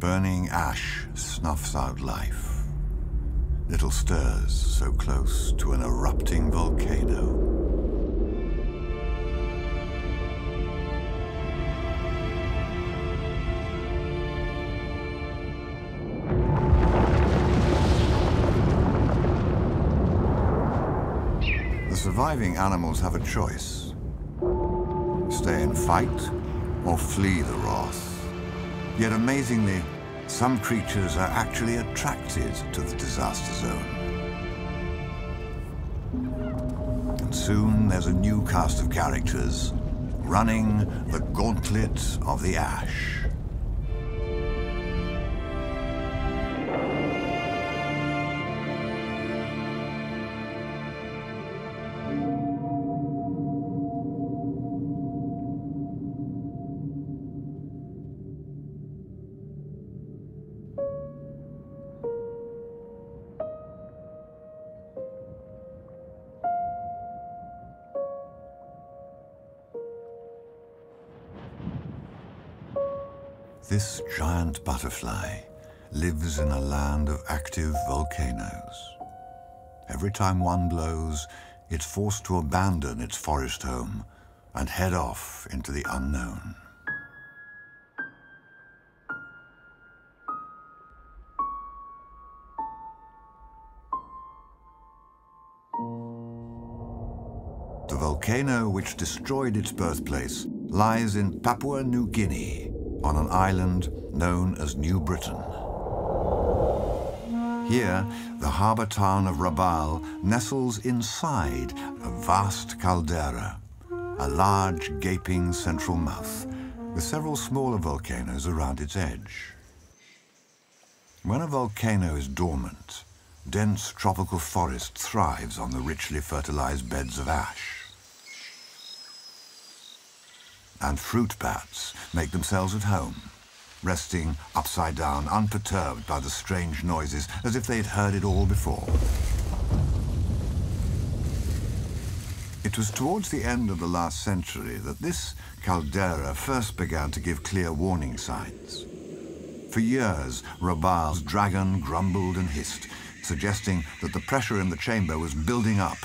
Burning ash snuffs out life. Little stirs so close to an erupting volcano. The surviving animals have a choice: stay and fight or flee the wrath. Yet amazingly, some creatures are actually attracted to the disaster zone. And soon there's a new cast of characters running the gauntlet of the ash. This giant butterfly lives in a land of active volcanoes. Every time one blows, it's forced to abandon its forest home and head off into the unknown. The volcano which destroyed its birthplace lies in Papua New Guinea, on an island known as New Britain. Here, the harbour town of Rabaul nestles inside a vast caldera, a large gaping central mouth with several smaller volcanoes around its edge. When a volcano is dormant, dense tropical forest thrives on the richly fertilized beds of ash. And fruit bats make themselves at home, resting upside down, unperturbed by the strange noises, as if they'd heard it all before. It was towards the end of the last century that this caldera first began to give clear warning signs. For years, Rabaul's dragon grumbled and hissed, suggesting that the pressure in the chamber was building up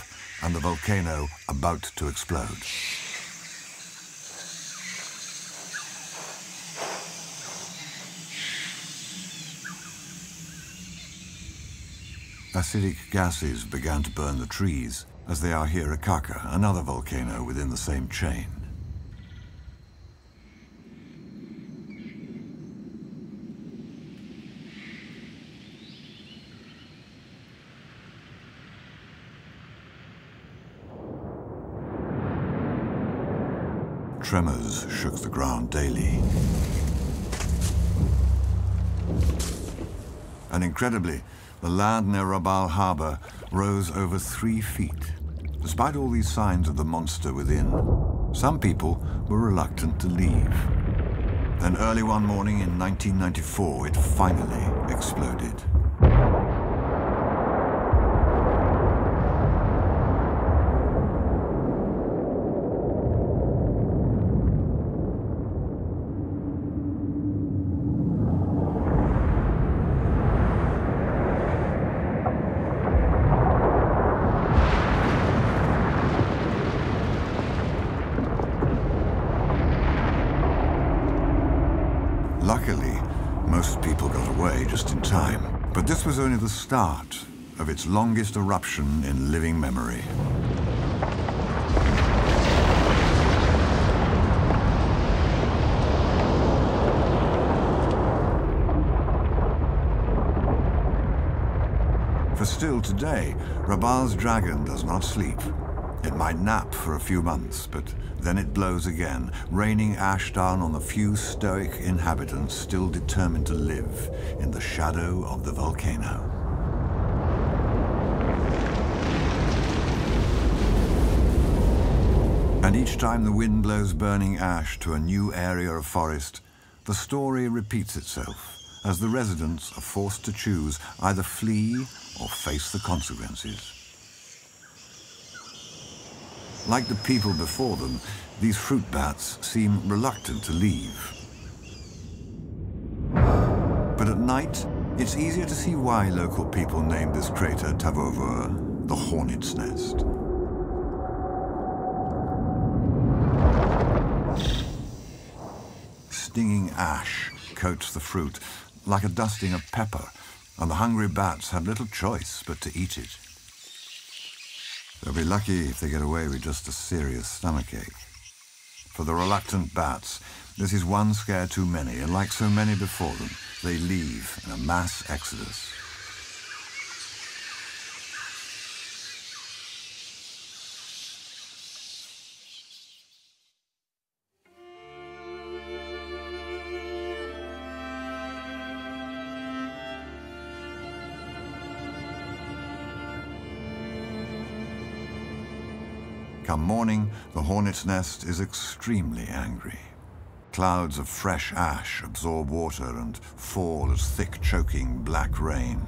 and the volcano about to explode. Acidic gases began to burn the trees, as they are here at Kaka, another volcano within the same chain. Tremors shook the ground daily. And incredibly, the land near Rabaul Harbour rose over 3 feet. Despite all these signs of the monster within, some people were reluctant to leave. Then early one morning in 1994, it finally exploded. Luckily, most people got away just in time. But this was only the start of its longest eruption in living memory. For still today, Rabaul's dragon does not sleep. It might nap for a few months, but then it blows again, raining ash down on the few stoic inhabitants still determined to live in the shadow of the volcano. And each time the wind blows burning ash to a new area of forest, the story repeats itself as the residents are forced to choose either flee or face the consequences. Like the people before them, these fruit bats seem reluctant to leave. night, it's easier to see why local people named this crater Tavovur, the hornet's nest. Stinging ash coats the fruit like a dusting of pepper, and the hungry bats have little choice but to eat it. They'll be lucky if they get away with just a serious stomachache. For the reluctant bats, this is one scare too many, and like so many before them, they leave in a mass exodus. Come morning, the hornet's nest is extremely angry. Clouds of fresh ash absorb water and fall as thick, choking black rain.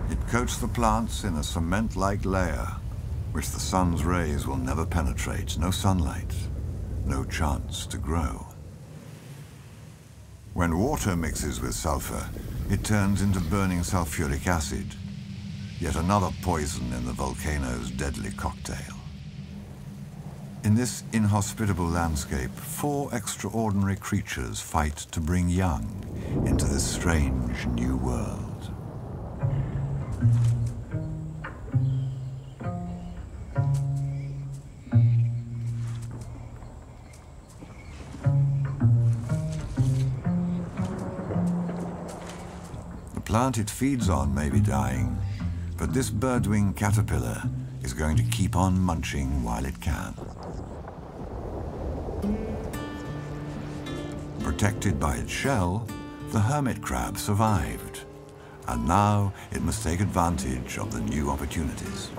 It coats the plants in a cement-like layer, which the sun's rays will never penetrate. No sunlight, no chance to grow. When water mixes with sulfur, it turns into burning sulfuric acid, yet another poison in the volcano's deadly cocktail. In this inhospitable landscape, 4 extraordinary creatures fight to bring young into this strange new world. The plant it feeds on may be dying, but this birdwing caterpillar is going to keep on munching while it can. Protected by its shell, the hermit crab survived, and now it must take advantage of the new opportunities.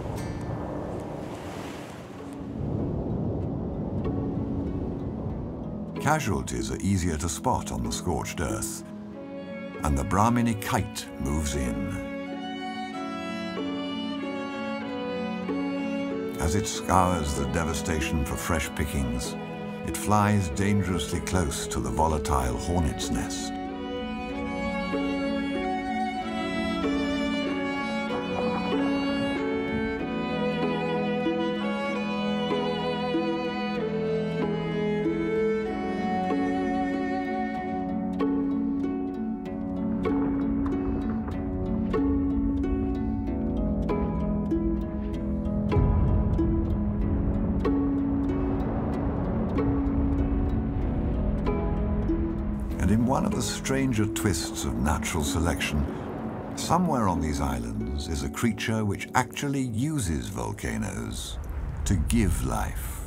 Casualties are easier to spot on the scorched earth, and the Brahminy kite moves in. As it scours the devastation for fresh pickings, it flies dangerously close to the volatile hornet's nest. And in one of the stranger twists of natural selection, somewhere on these islands is a creature which actually uses volcanoes to give life.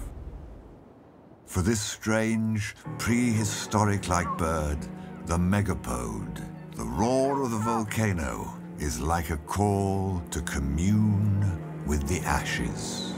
For this strange, prehistoric-like bird, the Megapode, the roar of the volcano is like a call to commune with the ashes.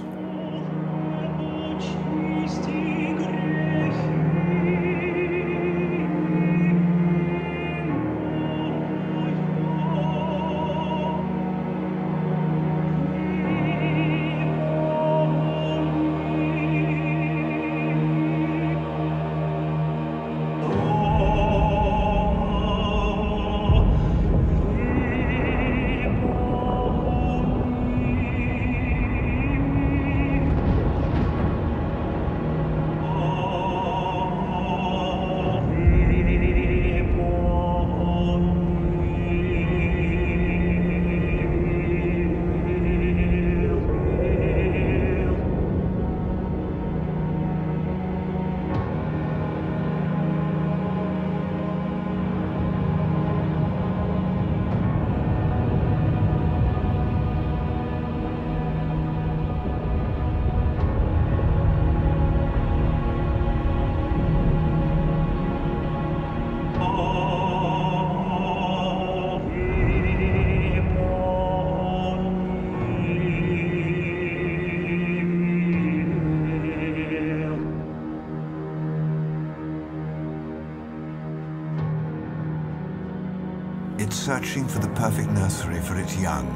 It's searching for the perfect nursery for its young.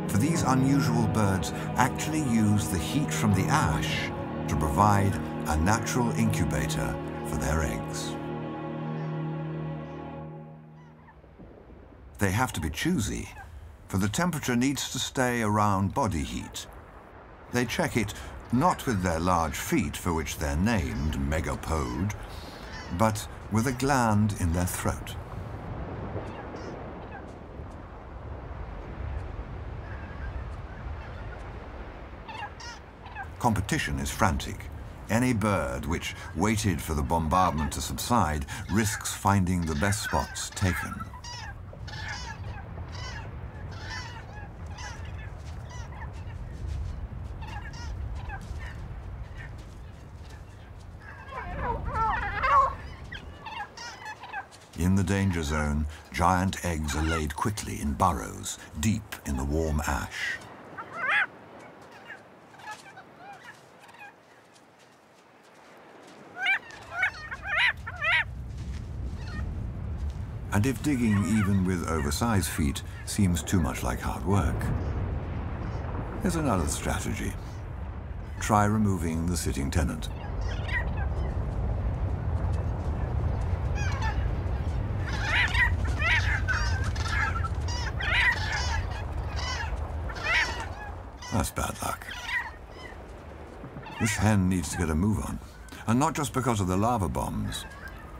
For these unusual birds actually use the heat from the ash to provide a natural incubator for their eggs. They have to be choosy, for the temperature needs to stay around body heat. They check it not with their large feet, for which they're named Megapode, but with a gland in their throat. Competition is frantic. Any bird which waited for the bombardment to subside risks finding the best spots taken. In the danger zone, giant eggs are laid quickly in burrows, deep in the warm ash. And if digging, even with oversized feet, seems too much like hard work, there's another strategy. Try removing the sitting tenant. That's bad luck. This hen needs to get a move on, and not just because of the lava bombs.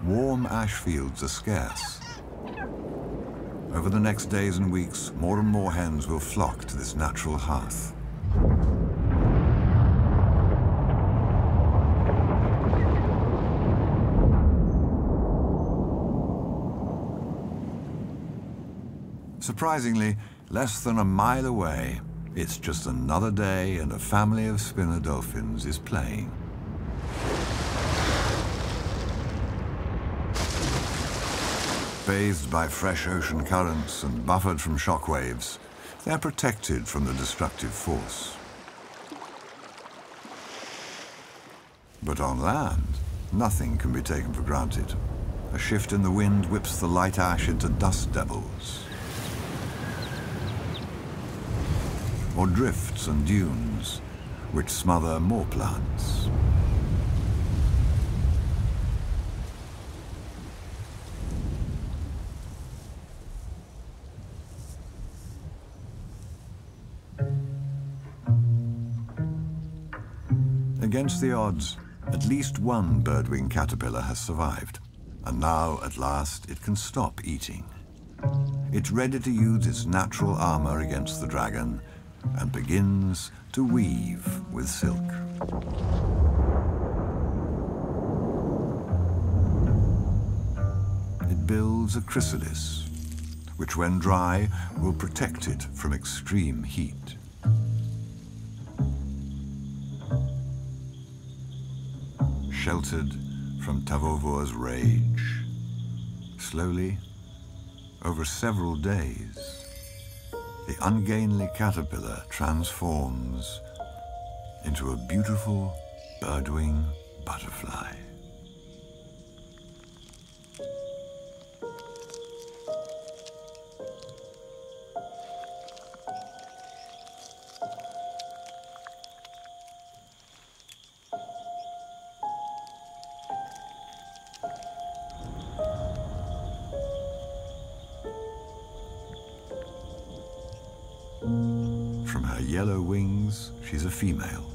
Warm ash fields are scarce. Over the next days and weeks, more and more hens will flock to this natural hearth. Surprisingly, less than a mile away, it's just another day and a family of spinner dolphins is playing. Bathed by fresh ocean currents and buffered from shock waves, they're protected from the destructive force. But on land, nothing can be taken for granted. A shift in the wind whips the light ash into dust devils, or drifts and dunes, which smother more plants. Against the odds, at least one birdwing caterpillar has survived, and now, at last, it can stop eating. It's ready to use its natural armor against the dragon and begins to weave with silk. It builds a chrysalis, which when dry will protect it from extreme heat. Sheltered from Tavovor's rage, slowly, over several days, the ungainly caterpillar transforms into a beautiful birdwing butterfly. From her yellow wings, she's a female.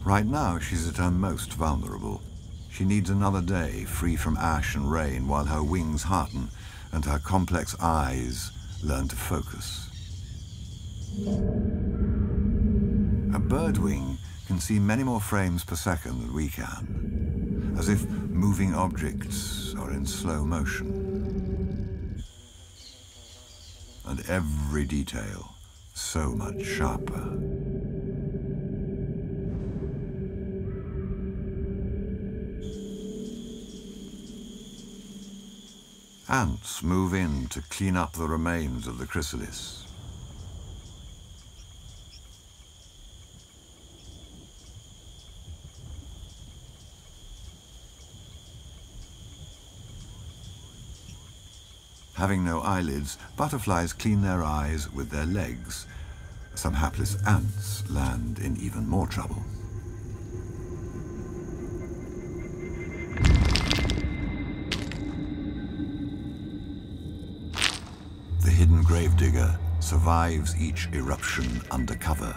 Right now, she's at her most vulnerable. She needs another day free from ash and rain while her wings harden and her complex eyes learn to focus. A birdwing can see many more frames per second than we can, as if moving objects are in slow motion. And every detail so much sharper. Ants move in to clean up the remains of the chrysalis. Having no eyelids, butterflies clean their eyes with their legs. Some hapless ants land in even more trouble. hidden gravedigger survives each eruption undercover,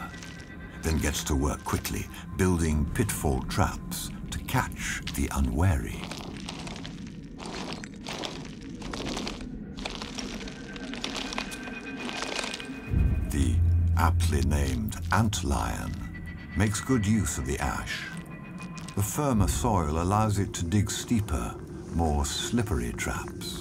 then gets to work quickly, building pitfall traps to catch the unwary. The aptly named antlion makes good use of the ash. The firmer soil allows it to dig steeper, more slippery traps.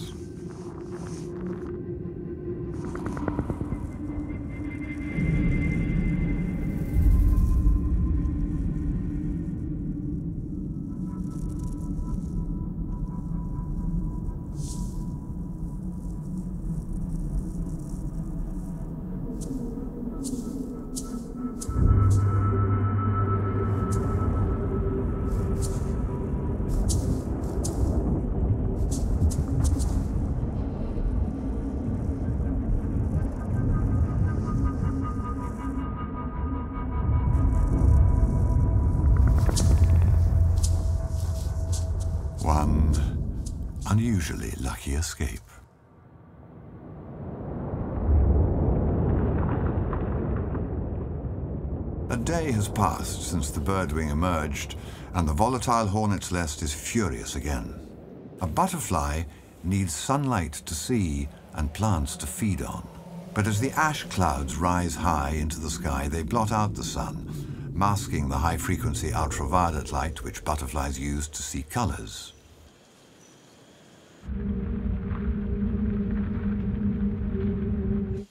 Unusually lucky escape. A day has passed since the birdwing emerged, and the volatile hornet's nest is furious again. A butterfly needs sunlight to see and plants to feed on. But as the ash clouds rise high into the sky, they blot out the sun, masking the high-frequency ultraviolet light which butterflies use to see colors.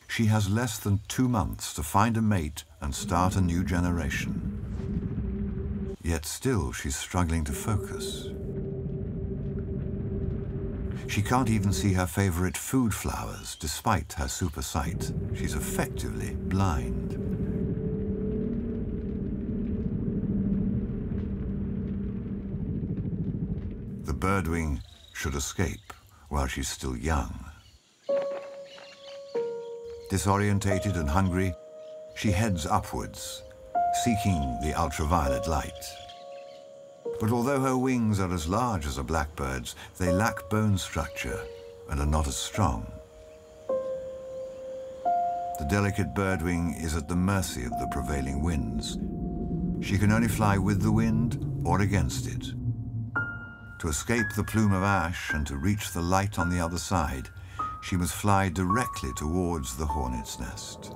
She has less than 2 months to find a mate and start a new generation. Yet still she's struggling to focus. She can't even see her favorite food flowers despite her super sight. She's effectively blind. The birdwing should escape while she's still young. Disorientated and hungry, she heads upwards, seeking the ultraviolet light. But although her wings are as large as a blackbird's, they lack bone structure and are not as strong. The delicate birdwing is at the mercy of the prevailing winds. She can only fly with the wind or against it. To escape the plume of ash and to reach the light on the other side, she must fly directly towards the hornet's nest.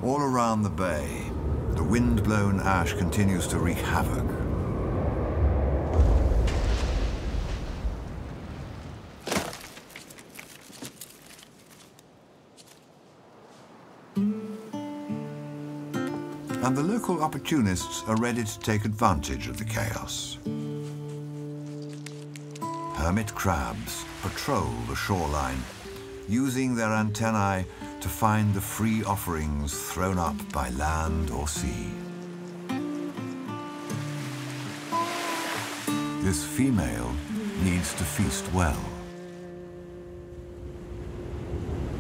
All around the bay, the wind-blown ash continues to wreak havoc. And the local opportunists are ready to take advantage of the chaos. Hermit crabs patrol the shoreline, using their antennae to find the free offerings thrown up by land or sea. This female needs to feast well.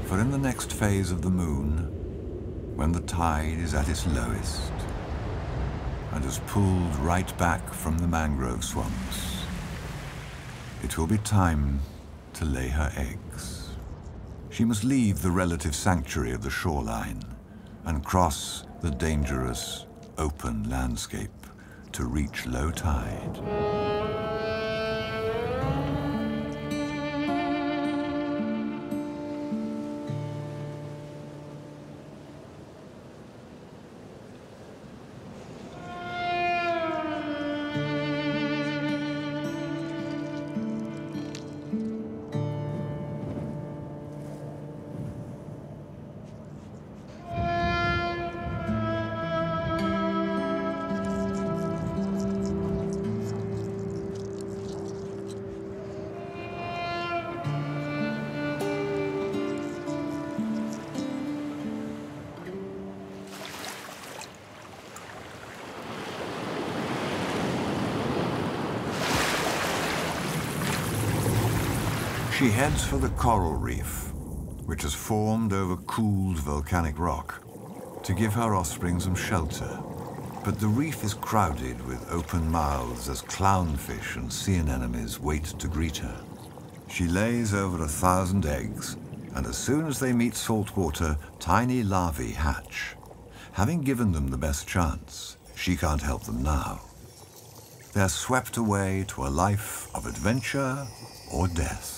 For in the next phase of the moon, when the tide is at its lowest and has pulled right back from the mangrove swamps, it will be time to lay her eggs. She must leave the relative sanctuary of the shoreline and cross the dangerous, open landscape to reach low tide. She heads for the coral reef, which has formed over cooled volcanic rock, to give her offspring some shelter. But the reef is crowded with open mouths as clownfish and sea anemones wait to greet her. She lays over 1,000 eggs, and as soon as they meet salt water, tiny larvae hatch. Having given them the best chance, she can't help them now. They're swept away to a life of adventure or death.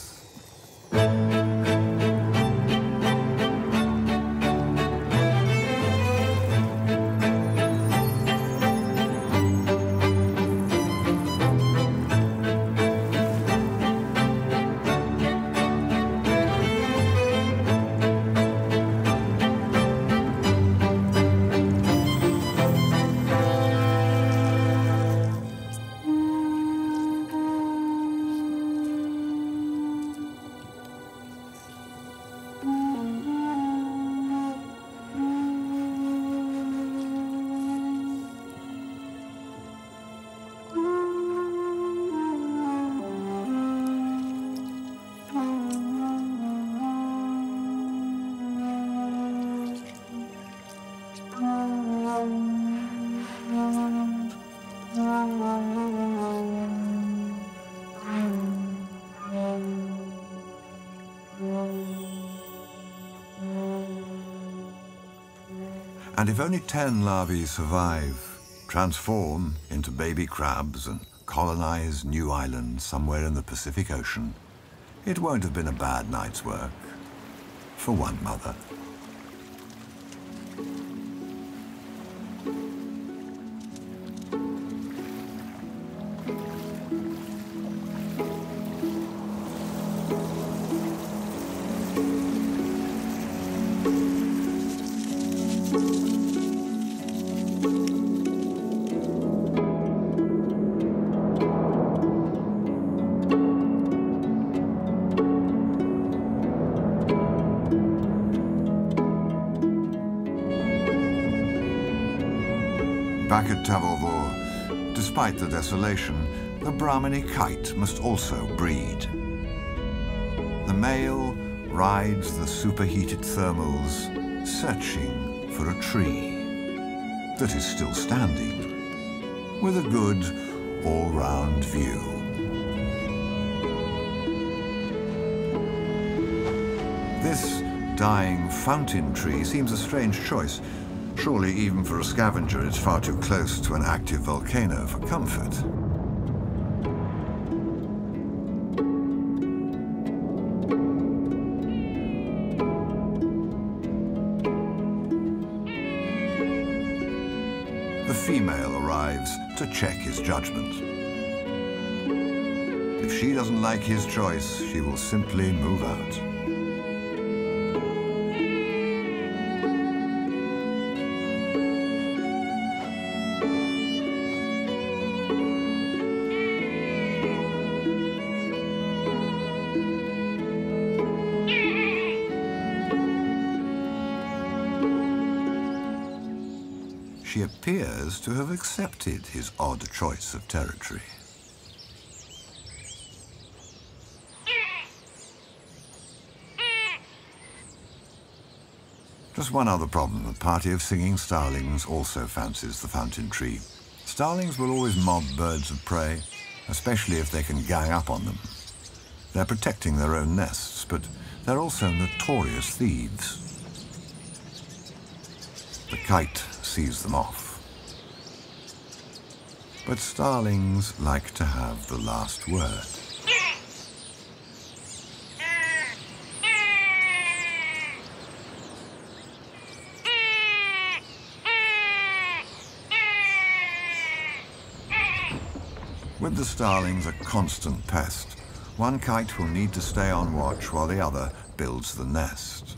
And if only 10 larvae survive, transform into baby crabs and colonize new islands somewhere in the Pacific Ocean, it won't have been a bad night's work for one mother. Back at Tavovo, despite the desolation, the Brahminy Kite must also breed. The male rides the superheated thermals, searching for a tree that is still standing, with a good all-round view. This dying fountain tree seems a strange choice. Surely, even for a scavenger, it's far too close to an active volcano for comfort. The female arrives to check his judgment. If she doesn't like his choice, she will simply move out. She appears to have accepted his odd choice of territory. Just one other problem. A party of singing starlings also fancies the fountain tree. Starlings will always mob birds of prey, especially if they can gang up on them. They're protecting their own nests, but they're also notorious thieves. The kite sees them off. But starlings like to have the last word. With the starlings a constant pest, one kite will need to stay on watch while the other builds the nest.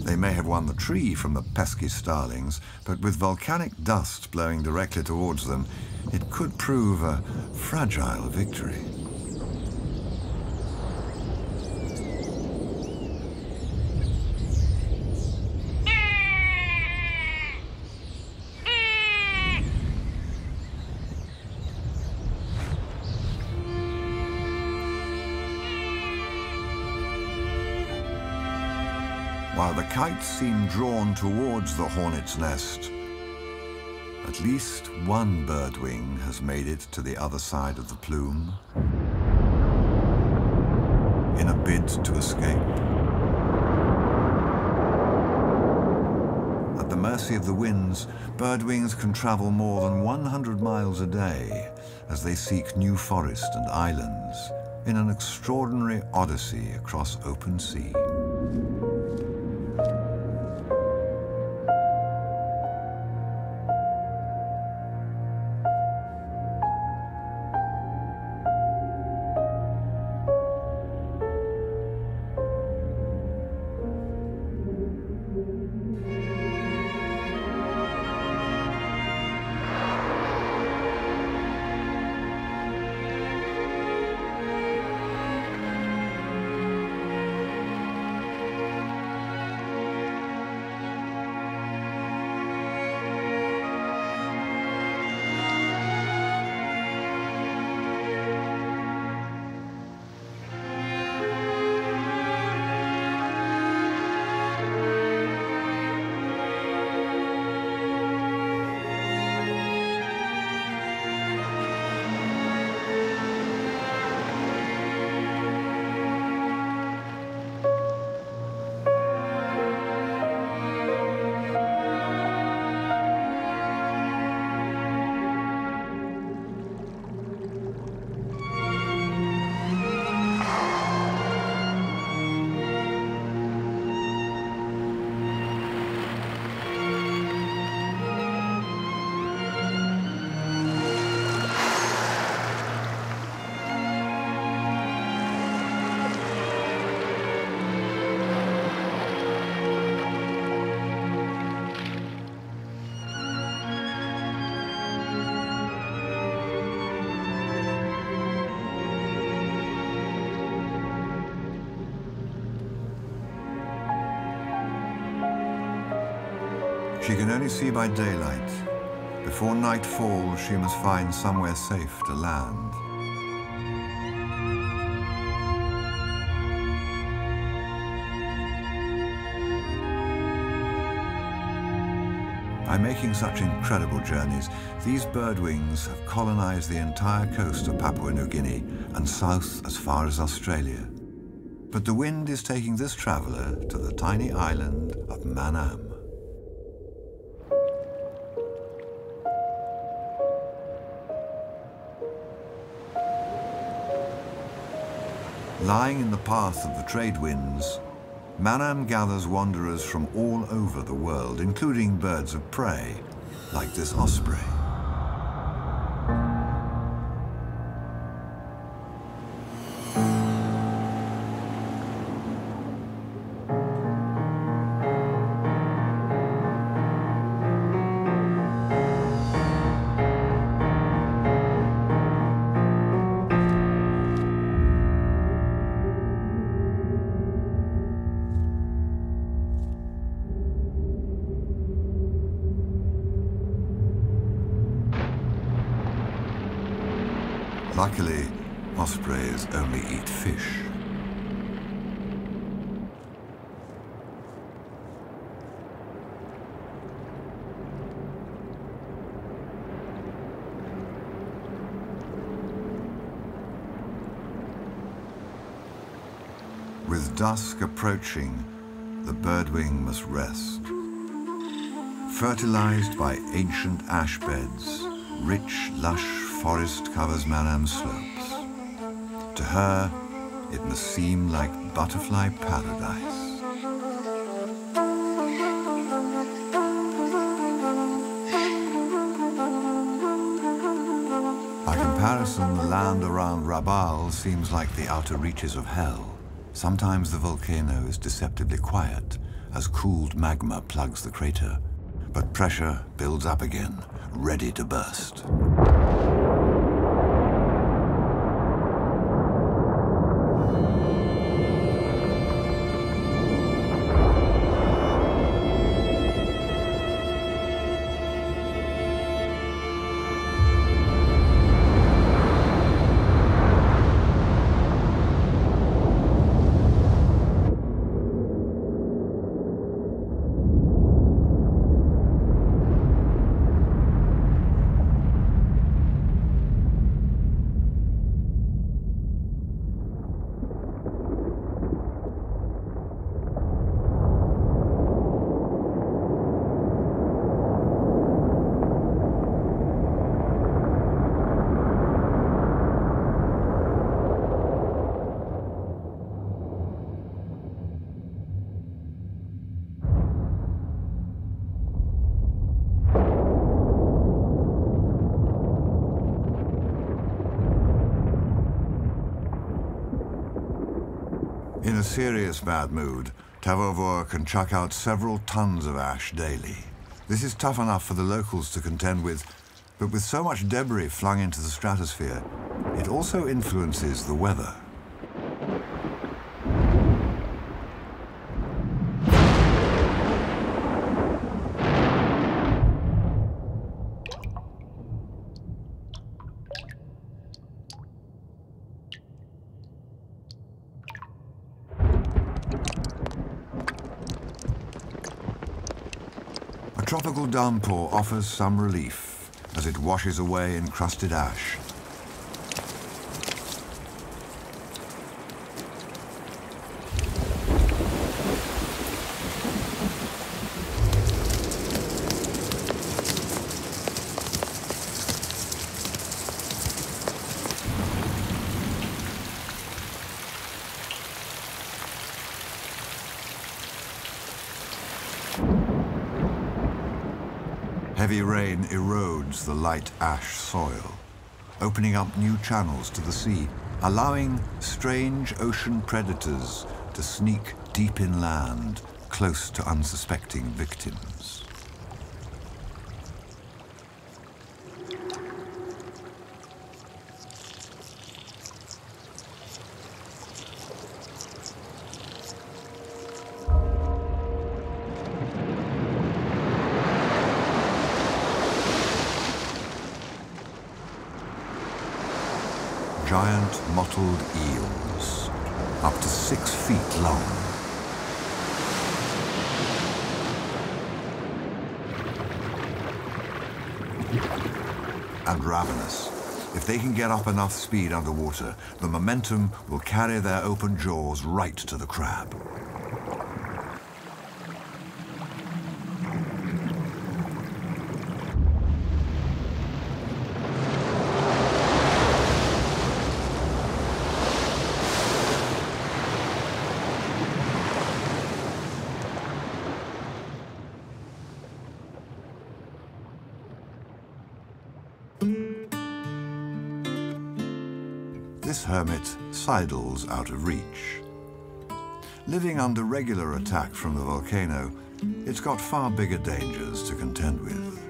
They may have won the tree from the pesky starlings, but with volcanic dust blowing directly towards them, it could prove a fragile victory. While the kites seem drawn towards the hornet's nest. At least one birdwing has made it to the other side of the plume in a bid to escape. At the mercy of the winds, birdwings can travel more than 100 miles a day as they seek new forest and islands in an extraordinary odyssey across open sea. She can only see by daylight. Before night falls, she must find somewhere safe to land. By making such incredible journeys, these birdwings have colonized the entire coast of Papua New Guinea and south as far as Australia. But the wind is taking this traveler to the tiny island of Manam. Lying in the path of the trade winds, Manam gathers wanderers from all over the world, including birds of prey, like this osprey. Luckily, ospreys only eat fish. With dusk approaching, the birdwing must rest. Fertilized by ancient ash beds, rich, lush forest covers Manam's slopes. To her, it must seem like butterfly paradise. By comparison, the land around Rabaul seems like the outer reaches of hell. Sometimes the volcano is deceptively quiet as cooled magma plugs the crater, but pressure builds up again, ready to burst. In a serious bad mood, Tavovor can chuck out several tons of ash daily. This is tough enough for the locals to contend with, but with so much debris flung into the stratosphere, it also influences the weather. A tropical downpour offers some relief as it washes away encrusted ash. Heavy rain erodes the light ash soil, opening up new channels to the sea, allowing strange ocean predators to sneak deep inland, close to unsuspecting victims. Giant mottled eels, up to 6 feet long. And ravenous. If they can get up enough speed underwater, the momentum will carry their open jaws right to the crab. This hermit sidles out of reach. Living under regular attack from the volcano, it's got far bigger dangers to contend with.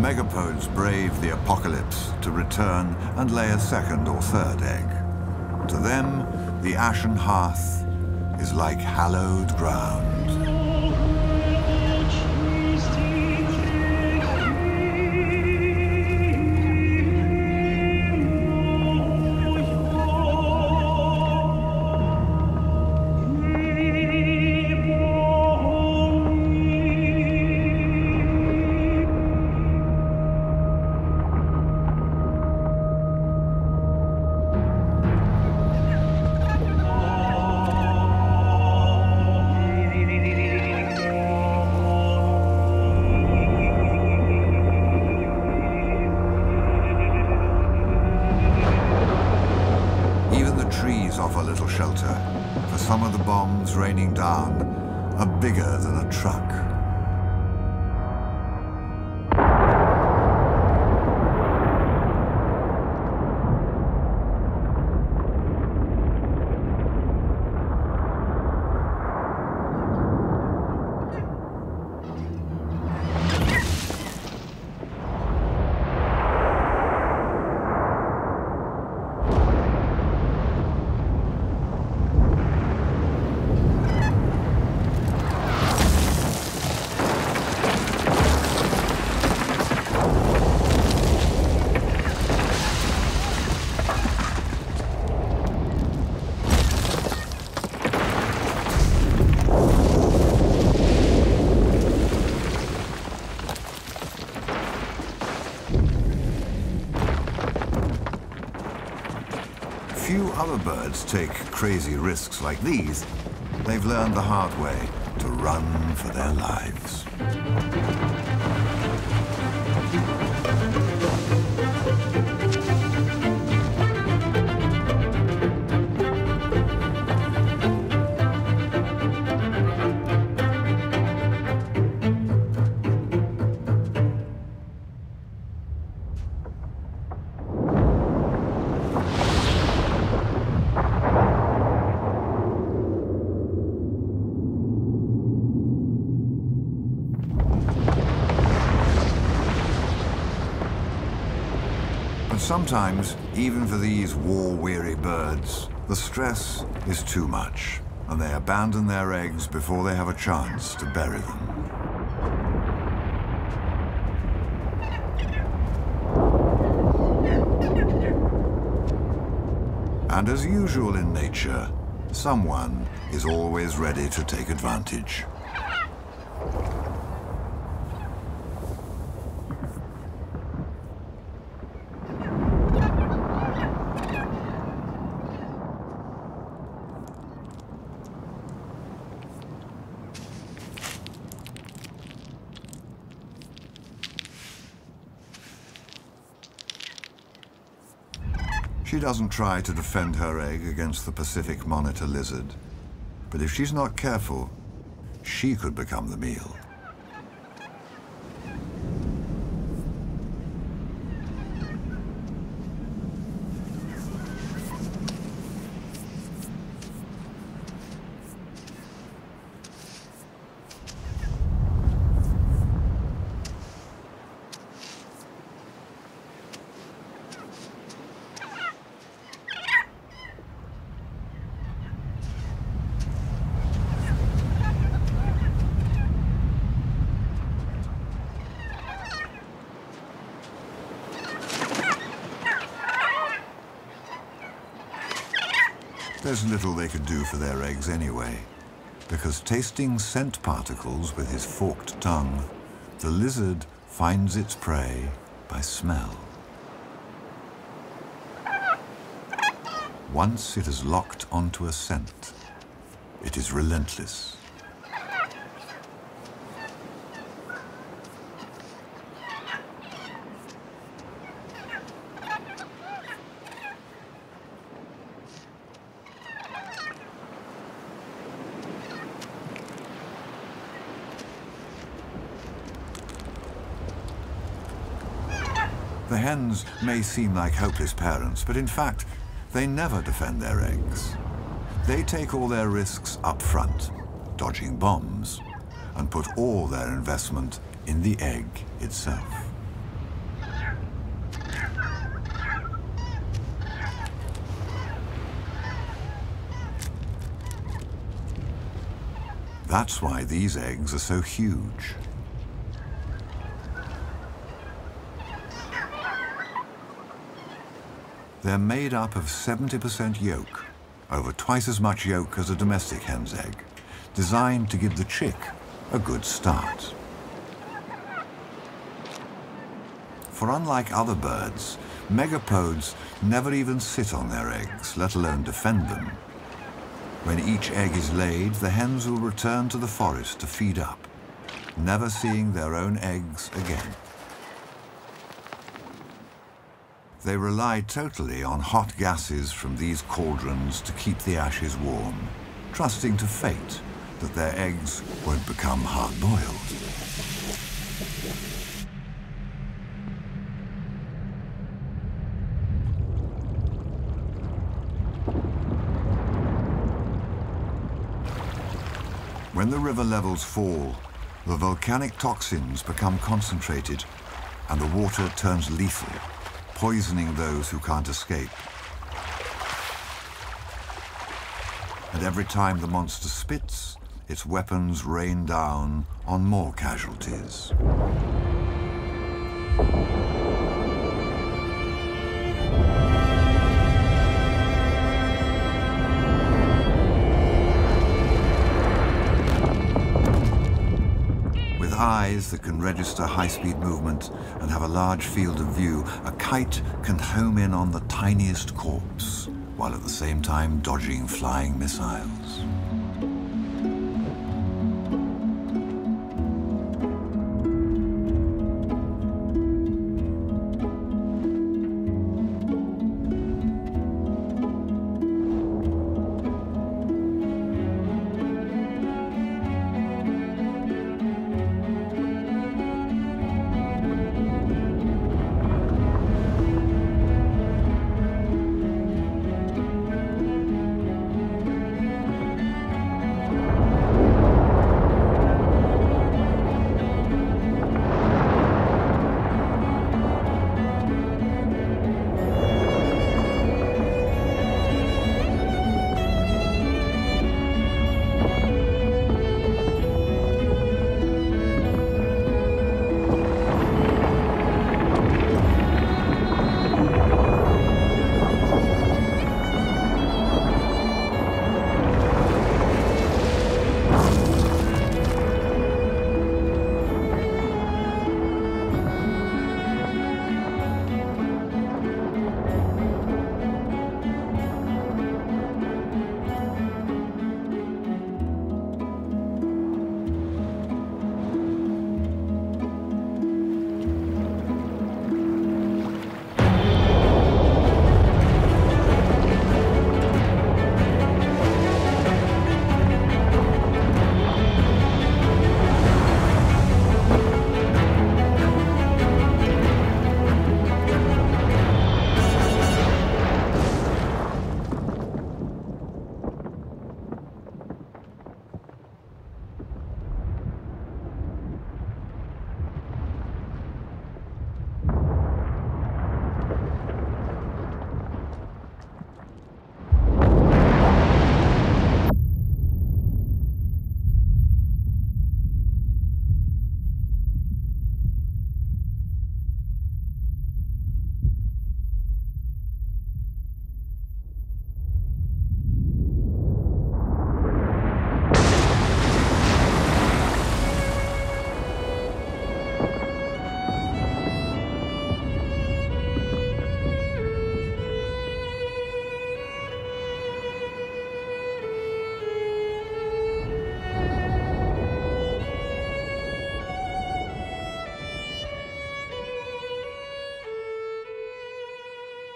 Megapodes brave the apocalypse to return and lay a second or third egg. To them, the ashen hearth is like hallowed ground. Offer little shelter, for some of the bombs raining down are bigger than a truck. Few other birds take crazy risks like these. They've learned the hard way to run for their lives. But sometimes, even for these war-weary birds, the stress is too much, and they abandon their eggs before they have a chance to bury them. And as usual in nature, someone is always ready to take advantage. She doesn't try to defend her egg against the Pacific monitor lizard, but if she's not careful, she could become the meal. There's little they could do for their eggs anyway, because tasting scent particles with his forked tongue, the lizard finds its prey by smell. Once it has locked onto a scent, it is relentless. The hens may seem like hopeless parents, but in fact, they never defend their eggs. They take all their risks up front, dodging bombs, and put all their investment in the egg itself. That's why these eggs are so huge. They're made up of 70% yolk, over twice as much yolk as a domestic hen's egg, designed to give the chick a good start. For unlike other birds, megapodes never even sit on their eggs, let alone defend them. When each egg is laid, the hens will return to the forest to feed up, never seeing their own eggs again. They rely totally on hot gases from these cauldrons to keep the ashes warm, trusting to fate that their eggs won't become hard-boiled. When the river levels fall, the volcanic toxins become concentrated and the water turns lethal, poisoning those who can't escape. And every time the monster spits, its weapons rain down on more casualties. Eyes that can register high-speed movement and have a large field of view, a kite can home in on the tiniest corpse, while at the same time dodging flying missiles.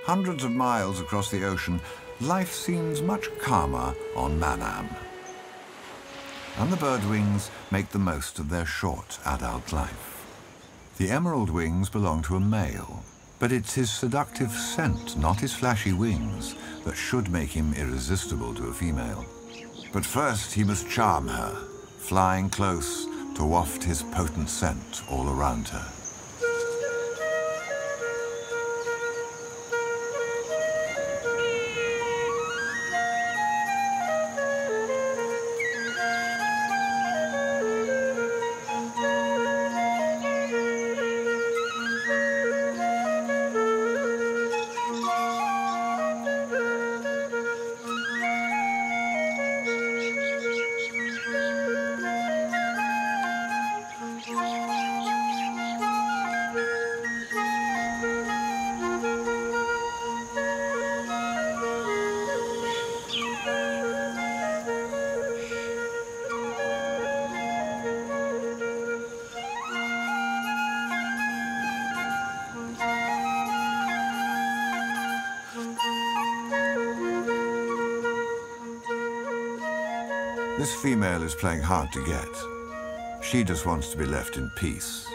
Hundreds of miles across the ocean, life seems much calmer on Manam. And the birdwings make the most of their short adult life. The emerald wings belong to a male, but it's his seductive scent, not his flashy wings, that should make him irresistible to a female. But first he must charm her, flying close to waft his potent scent all around her. This female is playing hard to get. She just wants to be left in peace.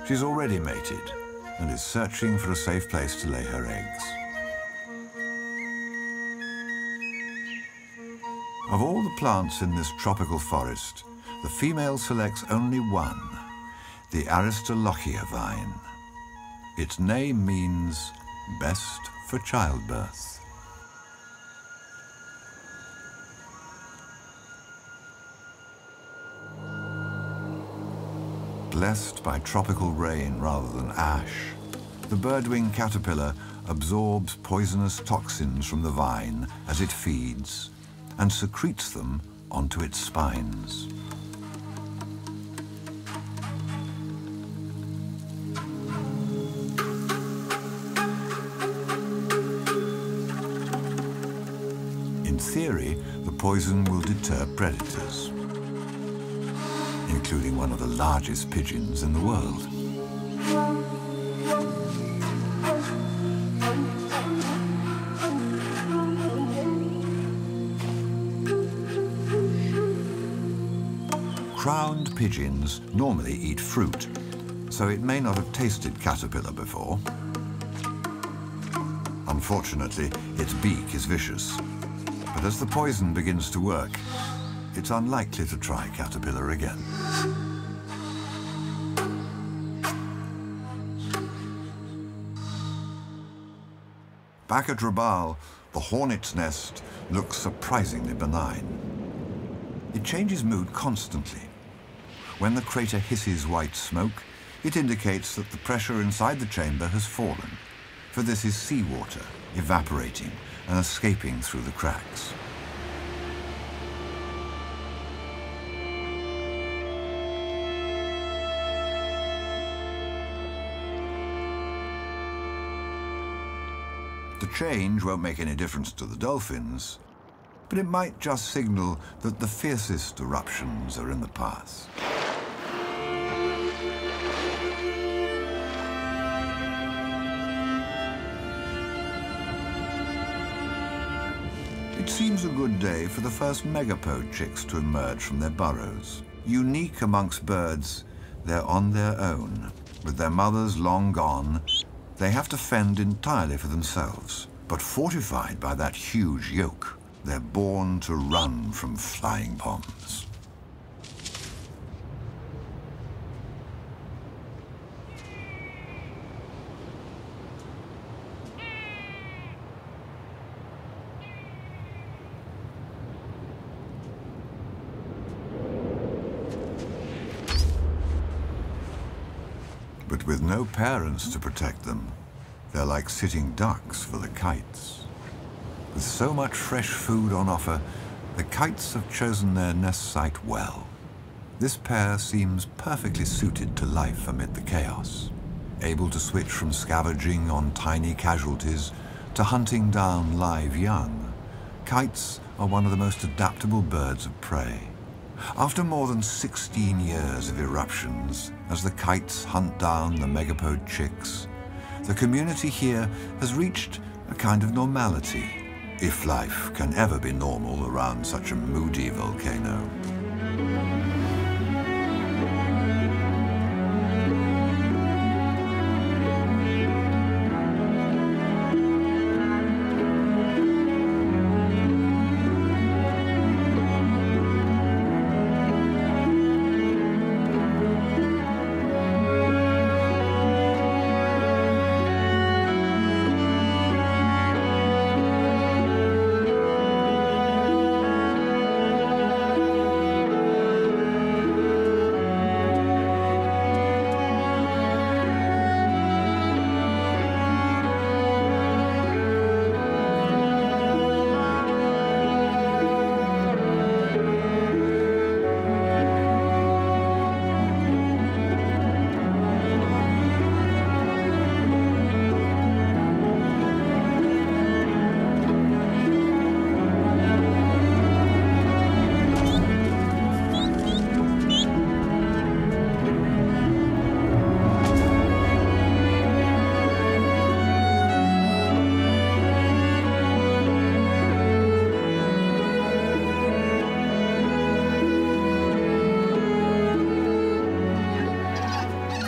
She's already mated and is searching for a safe place to lay her eggs. Of all the plants in this tropical forest, the female selects only one, the Aristolochia vine. Its name means best for childbirth. Blessed by tropical rain rather than ash, the birdwing caterpillar absorbs poisonous toxins from the vine as it feeds and secretes them onto its spines. In theory, the poison will deter predators, including one of the largest pigeons in the world. Crowned pigeons normally eat fruit, so it may not have tasted caterpillar before. Unfortunately, its beak is vicious, but as the poison begins to work, it's unlikely to try caterpillar again. Back at Rabaul, the hornet's nest looks surprisingly benign. It changes mood constantly. When the crater hisses white smoke, it indicates that the pressure inside the chamber has fallen, for this is seawater evaporating and escaping through the cracks. The change won't make any difference to the dolphins, but it might just signal that the fiercest eruptions are in the past. It seems a good day for the first Megapode chicks to emerge from their burrows. Unique amongst birds, they're on their own. With their mothers long gone, they have to fend entirely for themselves. But fortified by that huge yolk, they're born to run from flying bombs. But with no parents to protect them, they're like sitting ducks for the kites. With so much fresh food on offer, the kites have chosen their nest site well. This pair seems perfectly suited to life amid the chaos, able to switch from scavenging on tiny casualties to hunting down live young. Kites are one of the most adaptable birds of prey. After more than 16 years of eruptions, as the kites hunt down the Megapode chicks, the community here has reached a kind of normality, if life can ever be normal around such a moody volcano.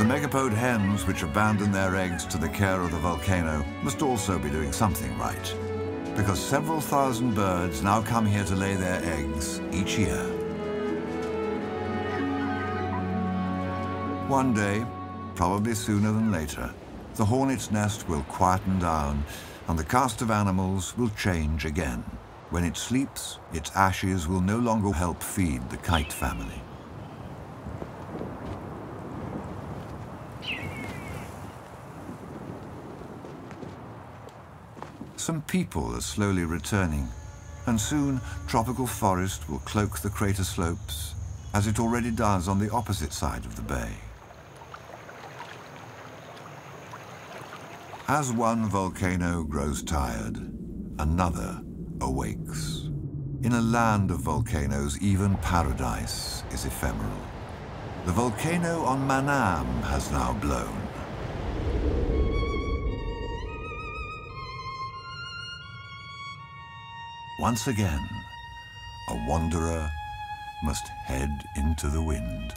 The Megapode hens, which abandon their eggs to the care of the volcano, must also be doing something right, because several thousand birds now come here to lay their eggs each year. One day, probably sooner than later, the hornet's nest will quieten down and the cast of animals will change again. When it sleeps, its ashes will no longer help feed the kite family. Some people are slowly returning, and soon tropical forest will cloak the crater slopes, as it already does on the opposite side of the bay. As one volcano grows tired, another awakes. In a land of volcanoes, even paradise is ephemeral. The volcano on Manam has now blown. Once again, a wanderer must head into the wind.